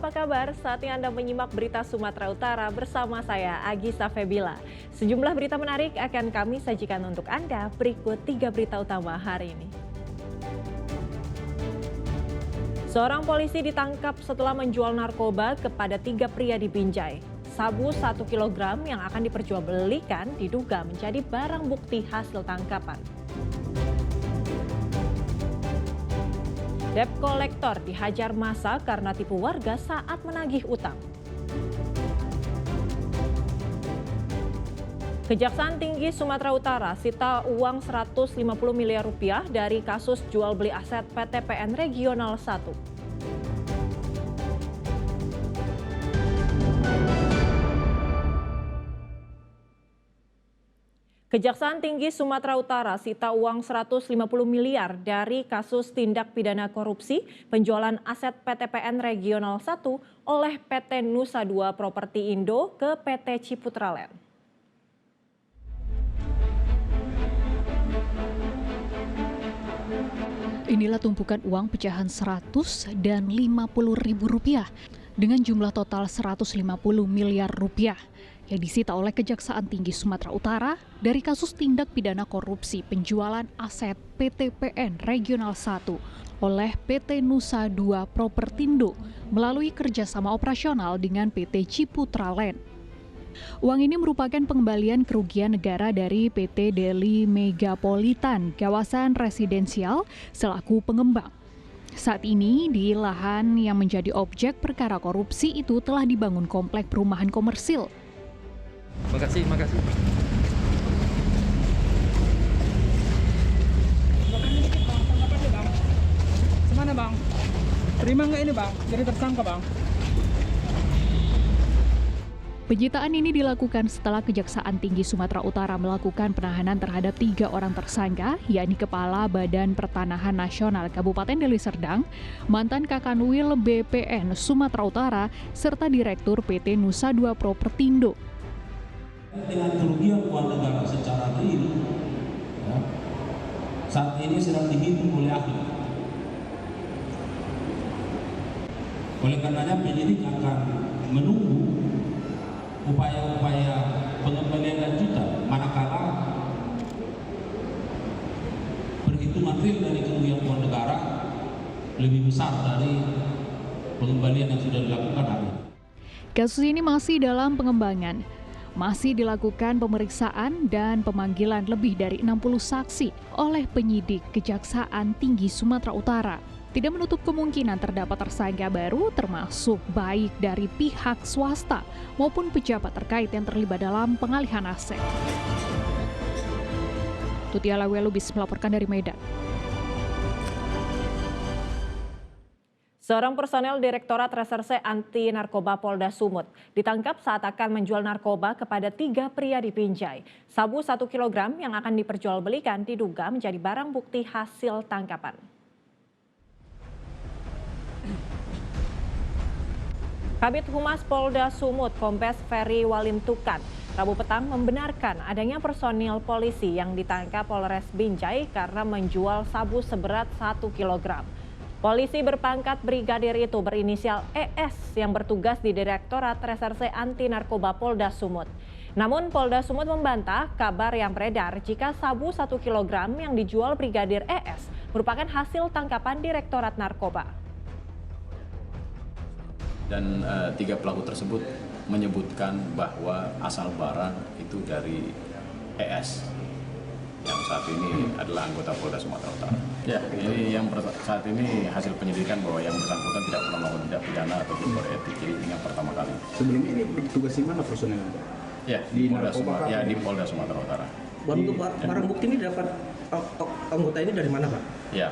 apa kabar? Saatnya Anda menyimak berita Sumatera Utara bersama saya, Agisa Febila. Sejumlah berita menarik akan kami sajikan untuk Anda. Berikut 3 berita utama hari ini. Seorang polisi ditangkap setelah menjual narkoba kepada 3 pria di Binjai. Sabu 1 kg yang akan diperjualbelikan diduga menjadi barang bukti hasil tangkapan. Debt kolektor dihajar massa karena tipu warga saat menagih utang. Kejaksaan Tinggi Sumatera Utara sita uang 150 miliar rupiah dari kasus jual beli aset PT PN Regional 1. Kejaksaan Tinggi Sumatera Utara sita uang 150 miliar dari kasus tindak pidana korupsi penjualan aset PT PN Regional 1 oleh PT Nusa 2 Properti Indo ke PT Ciputra Land. Inilah tumpukan uang pecahan 100 dan 50 ribu rupiah dengan jumlah total 150 miliar rupiah yang disita oleh Kejaksaan Tinggi Sumatera Utara dari kasus tindak pidana korupsi penjualan aset PT PN Regional 1 oleh PT Nusa 2 Propertindo melalui kerjasama operasional dengan PT Ciputra Land. Uang ini merupakan pengembalian kerugian negara dari PT Delhi Megapolitan kawasan residensial selaku pengembang. Saat ini di lahan yang menjadi objek perkara korupsi itu telah dibangun komplek perumahan komersil. Makasih. Semana bang? Terima nggak ini bang? Jadi tersangka bang? Penyitaan ini dilakukan setelah Kejaksaan Tinggi Sumatera Utara melakukan penahanan terhadap 3 orang tersangka, yakni Kepala Badan Pertanahan Nasional Kabupaten Deli Serdang, mantan Kakanwil BPN Sumatera Utara, serta Direktur PT Nusa 2 Propertindo. Dengan kerugian uang negara secara real, ya, saat ini sedang dihitung oleh ahli. Oleh karenanya penyidik akan menunggu upaya-upaya pengembalian lanjutan manakala perhitungan real dari kerugian uang negara lebih besar dari pengembalian yang sudah dilakukan hari ini. Kasus ini masih dalam pengembangan. Masih dilakukan pemeriksaan dan pemanggilan lebih dari 60 saksi oleh penyidik Kejaksaan Tinggi Sumatera Utara. Tidak menutup kemungkinan terdapat tersangka baru termasuk baik dari pihak swasta maupun pejabat terkait yang terlibat dalam pengalihan aset. Tutia Lawelubis melaporkan dari Medan. Seorang personel Direktorat Reserse Anti Narkoba Polda Sumut ditangkap saat akan menjual narkoba kepada 3 pria di Binjai. Sabu 1 kg yang akan diperjualbelikan diduga menjadi barang bukti hasil tangkapan. Kabid Humas Polda Sumut Kombes Ferry Walimtukan Rabu petang membenarkan adanya personil polisi yang ditangkap Polres Binjai karena menjual sabu seberat 1 kg. Polisi berpangkat brigadir itu berinisial ES yang bertugas di Direktorat Reserse Anti Narkoba Polda Sumut. Namun Polda Sumut membantah kabar yang beredar jika sabu 1 kg yang dijual brigadir ES merupakan hasil tangkapan Direktorat Narkoba. Dan 3 pelaku tersebut menyebutkan bahwa asal barang itu dari ES yang saat ini adalah anggota Polda Sumatera Utara. Ya, ini yang saat ini hasil penyidikan bahwa yang bersangkutan tidak pernah melakukan tindak pidana ataupun kode etik, jadi ini yang pertama kali. Sebelumnya ini bertugas di mana personelnya? Ya, di Polda Sumatera Utara. Untuk barang bukti ini dapat anggota ini dari mana Pak? Ya,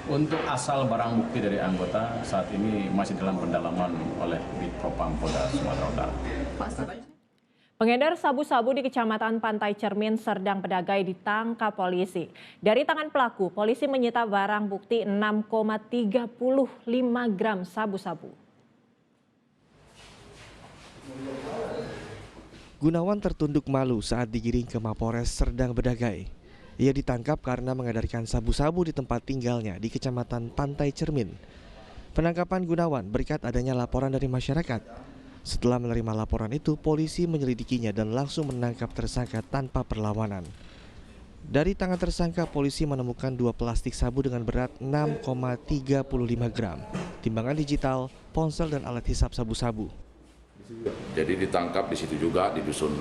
untuk asal barang bukti dari anggota saat ini masih dalam pendalaman oleh Bitpropam Polda Sumatera Utara. Pengedar sabu-sabu di Kecamatan Pantai Cermin, Serdang Bedagai ditangkap polisi. Dari tangan pelaku, polisi menyita barang bukti 6,35 gram sabu-sabu. Gunawan tertunduk malu saat digiring ke Mapores Serdang Bedagai. Ia ditangkap karena mengedarkan sabu-sabu di tempat tinggalnya di Kecamatan Pantai Cermin. Penangkapan Gunawan berkat adanya laporan dari masyarakat. Setelah menerima laporan itu, polisi menyelidikinya dan langsung menangkap tersangka tanpa perlawanan. Dari tangan tersangka, polisi menemukan 2 plastik sabu dengan berat 6,35 gram, timbangan digital, ponsel dan alat hisap sabu-sabu. Jadi ditangkap di situ juga di Dusun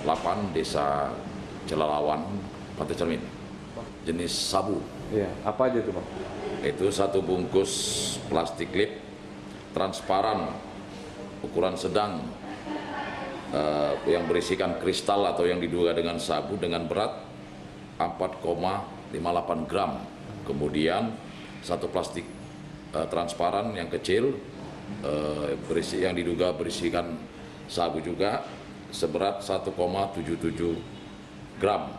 8, Desa Celalawan, Pantai Cermin. Jenis sabu. Iya, apa aja itu, Bang? Itu 1 bungkus plastik lip transparan ukuran sedang yang berisikan kristal atau yang diduga dengan sabu dengan berat 4,58 gram. Kemudian 1 plastik transparan yang kecil yang diduga berisikan sabu juga seberat 1,77 gram.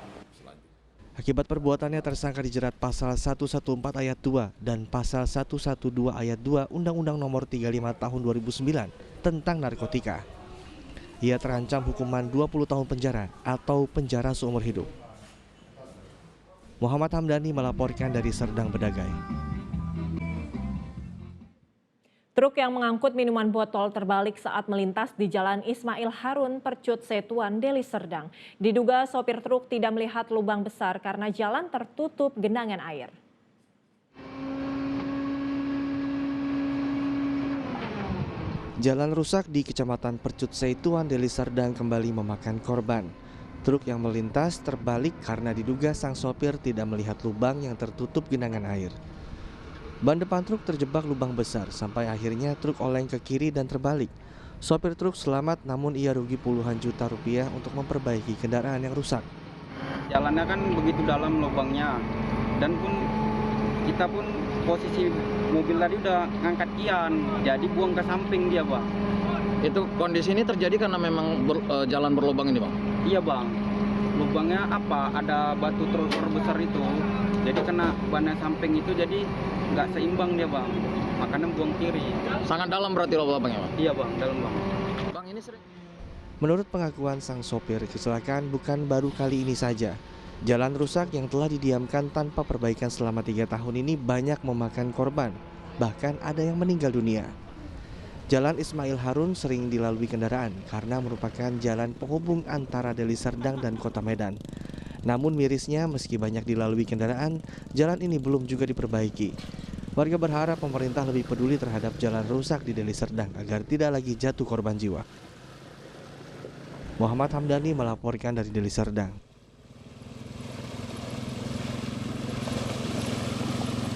Akibat perbuatannya, tersangka dijerat pasal 114 ayat 2 dan pasal 112 ayat 2 Undang-Undang Nomor 35 Tahun 2009 tentang narkotika. Ia terancam hukuman 20 tahun penjara atau penjara seumur hidup. Muhammad Hamdani melaporkan dari Serdang Bedagai. Truk yang mengangkut minuman botol terbalik saat melintas di Jalan Ismail Harun, Percut Setuan, Deli Serdang. Diduga sopir truk tidak melihat lubang besar karena jalan tertutup genangan air. Jalan rusak di Kecamatan Percut Setuan, Deli Serdang kembali memakan korban. Truk yang melintas terbalik karena diduga sang sopir tidak melihat lubang yang tertutup genangan air. Ban depan truk terjebak lubang besar sampai akhirnya truk oleng ke kiri dan terbalik. Sopir truk selamat namun ia rugi puluhan juta rupiah untuk memperbaiki kendaraan yang rusak. Jalannya kan begitu dalam lubangnya, dan pun kita pun posisi mobil tadi udah ngangkat kian, jadi buang ke samping dia, Bang. Itu kondisi ini terjadi karena memang jalan berlubang ini, Bang? Iya, Bang. Lubangnya apa? Ada batu trotoar besar itu, jadi kena ban samping itu, jadi nggak seimbang dia, Bang. Makanya buang kiri. Sangat dalam berarti lubangnya, Bang? Iya, Bang, dalam, Bang. Bang, ini sering. Menurut pengakuan sang sopir, kecelakaan bukan baru kali ini saja. Jalan rusak yang telah didiamkan tanpa perbaikan selama 3 tahun ini banyak memakan korban. Bahkan ada yang meninggal dunia. Jalan Ismail Harun sering dilalui kendaraan karena merupakan jalan penghubung antara Deli Serdang dan Kota Medan. Namun mirisnya, meski banyak dilalui kendaraan, jalan ini belum juga diperbaiki. Warga berharap pemerintah lebih peduli terhadap jalan rusak di Deli Serdang agar tidak lagi jatuh korban jiwa. Muhammad Hamdani melaporkan dari Deli Serdang.